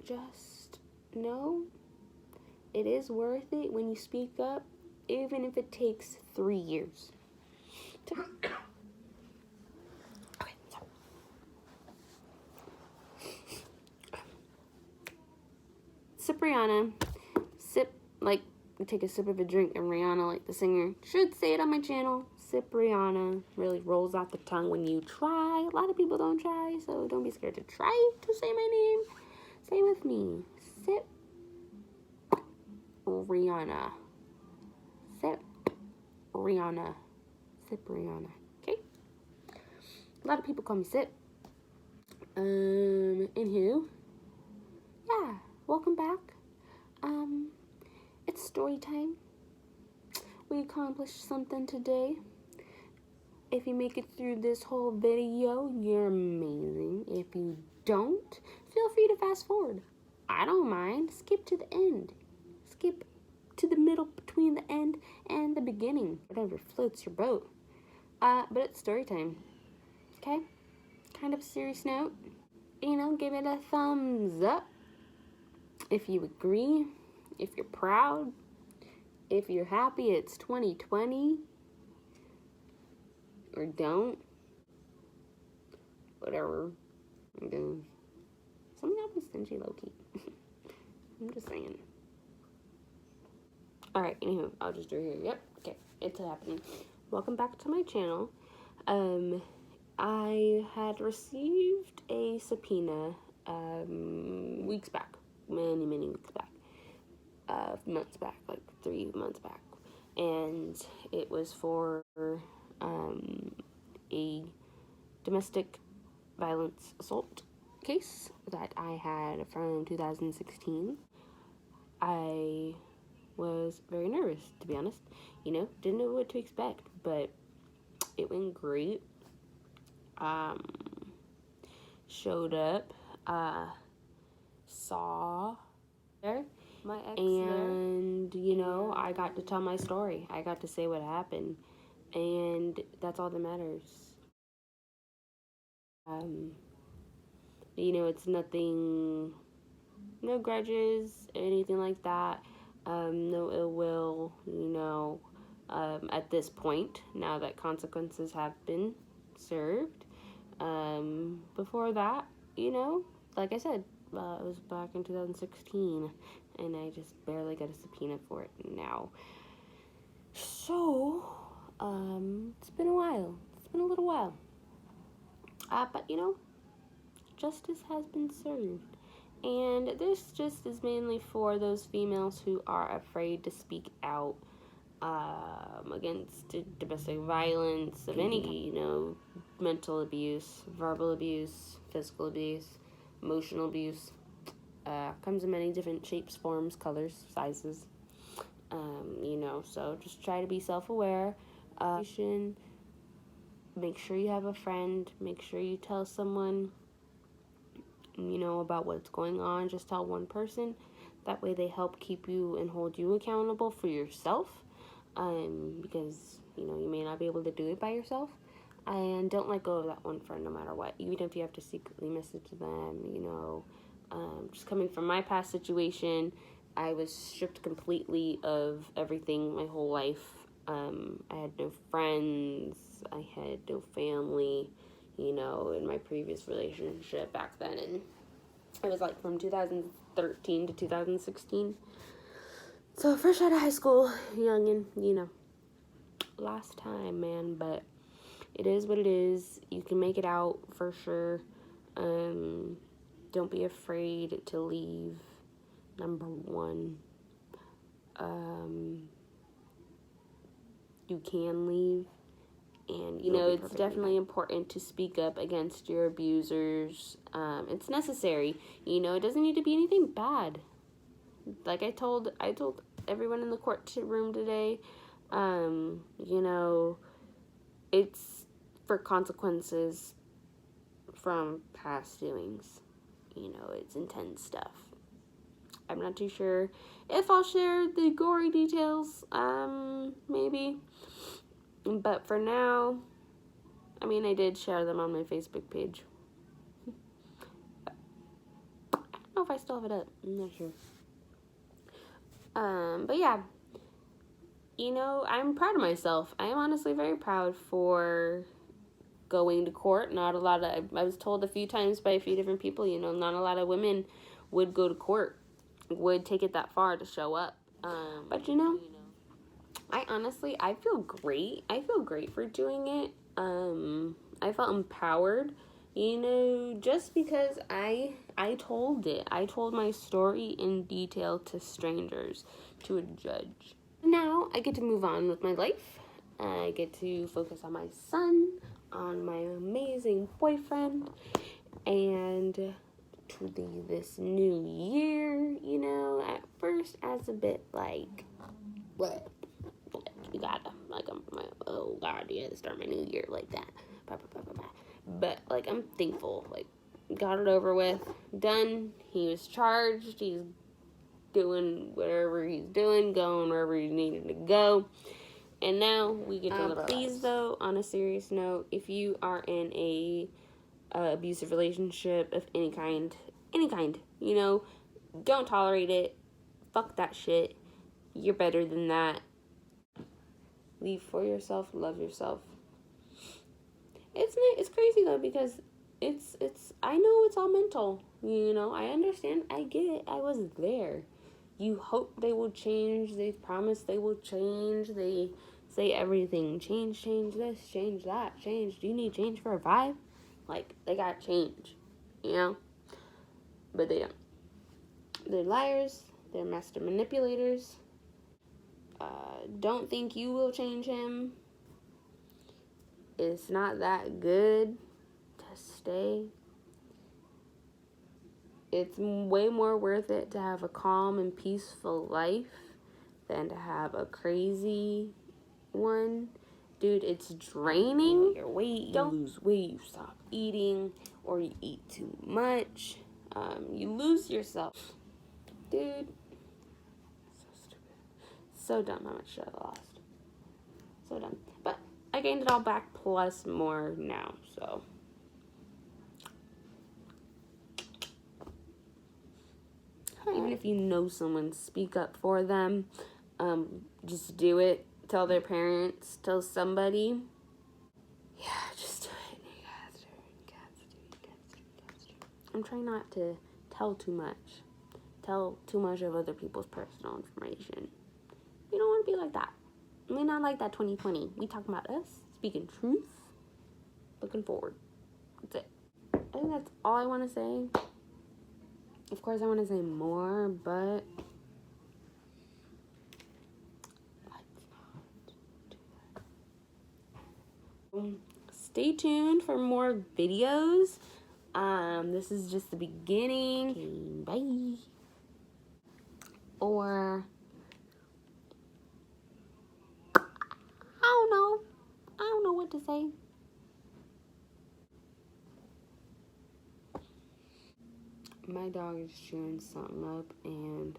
just know it is worth it when you speak up, even if it takes 3 years. Sip Rihanna. Sip, like, take a sip of a drink, and Rihanna, like the singer, should say it on my channel. Sip Rihanna. Really rolls off the tongue when you try. A lot of people don't try, so don't be scared to try to say my name. Say with me. Sip Rihanna. Sip Rihanna. Sip Rihanna. Okay? A lot of people call me Sip. Anywho. Yeah. Welcome back. It's story time. We accomplished something today. If you make it through this whole video, you're amazing. If you don't, feel free to fast forward. I don't mind. Skip to the end. Skip to the middle between the end and the beginning. Whatever floats your boat. But it's story time. Okay? Kind of a serious note. You know, give it a thumbs up if you agree, if you're proud, if you're happy it's 2020, or don't. Whatever. I'm doing. Something else is stingy low-key. I'm just saying. Alright, anywho, I'll just do it here. Yep, okay, it's happening. Welcome back to my channel. I had received a subpoena weeks back. Many weeks back. Months back, like 3 months back. And it was for a domestic violence assault case that I had from 2016. I was very nervous, to be honest. You know, didn't know what to expect, but it went great. Showed up, saw there, my ex and there. You know, I got to tell my story. I got to say what happened, and that's all that matters. You know, it's nothing, no grudges, anything like that, no ill will, you know, at this point, now that consequences have been served. Before that, you know, like I said, it was back in 2016, and I just barely got a subpoena for it now. So, it's been a while. It's been a little while. But, you know, justice has been served. And this just is mainly for those females who are afraid to speak out against domestic violence of any, you know, mental abuse, verbal abuse, physical abuse, emotional abuse. Comes in many different shapes, forms, colors, sizes. You know, so just try to be self-aware. Make sure you have a friend. Make sure you tell someone, you know, about what's going on. Just tell one person. That way they help keep you and hold you accountable for yourself. Because, you know, you may not be able to do it by yourself. And don't let go of that one friend no matter what. Even if you have to secretly message them, you know. Just coming from my past situation, I was stripped completely of everything my whole life. I had no friends. I had no family, you know, in my previous relationship back then. And it was like from 2013 to 2016. So fresh out of high school, young and, you know, last time, man, but it is what it is. You can make it out for sure. Don't be afraid to leave, number one. You can leave, and, you know, it's definitely important to speak up against your abusers. It's necessary. You know, it doesn't need to be anything bad. Like I told everyone in the courtroom today, you know, it's for consequences from past doings. You know, it's intense stuff. I'm not too sure if I'll share the gory details, maybe. But for now, I mean, I did share them on my Facebook page. know if I still have it up. I'm not sure. But yeah, you know, I'm proud of myself. I am honestly very proud for going to court. Not a lot of, I was told a few times by a few different people, you know, not a lot of women would go to court, would take it that far to show up. But you know, I feel great. I feel great for doing it. I felt empowered, you know, just because I told it. I told my story in detail to strangers, to a judge. Now I get to move on with my life. I get to focus on my son, on my amazing boyfriend, and to this new year, you know, at first as a bit like, what? You gotta, like, I'm like, oh God, you had to start my new year like that. But, like, I'm thankful. Like, got it over with, done. He was charged. He's doing whatever he's doing, going wherever he needed to go. And now we get to live our lives. Please, though, on a serious note, if you are in a abusive relationship of any kind, you know, don't tolerate it. Fuck that shit. You're better than that. Leave for yourself, love yourself. It's crazy though, because it's I know it's all mental, you know, I understand, I get it, I was there. You hope they will change, they promise they will change, they say everything, change this, change that, change, do you need change for a vibe? Like, they got change, you know, but they don't. They're liars, they're master manipulators. Don't think you will change him. It's not that good to stay. It's way more worth it to have a calm and peaceful life than to have a crazy one. Dude, it's draining. You your weight, you lose weight, you stop eating, or you eat too much. You lose yourself. Dude, so stupid. So dumb how much shit I lost. So dumb. But I gained it all back plus more now, so. Even if you know someone, speak up for them. Just do it. Tell their parents. Tell somebody. Yeah, just do it. You guys do. I'm trying not to tell too much. Tell too much of other people's personal information. You don't want to be like that. We're not like that 2020. We talking about us, speaking truth, looking forward. That's it. I think that's all I want to say. Of course, I want to say more, but let's not do that. Stay tuned for more videos. This is just the beginning. Okay, bye. Or I don't know what to say. My dog is chewing something up, and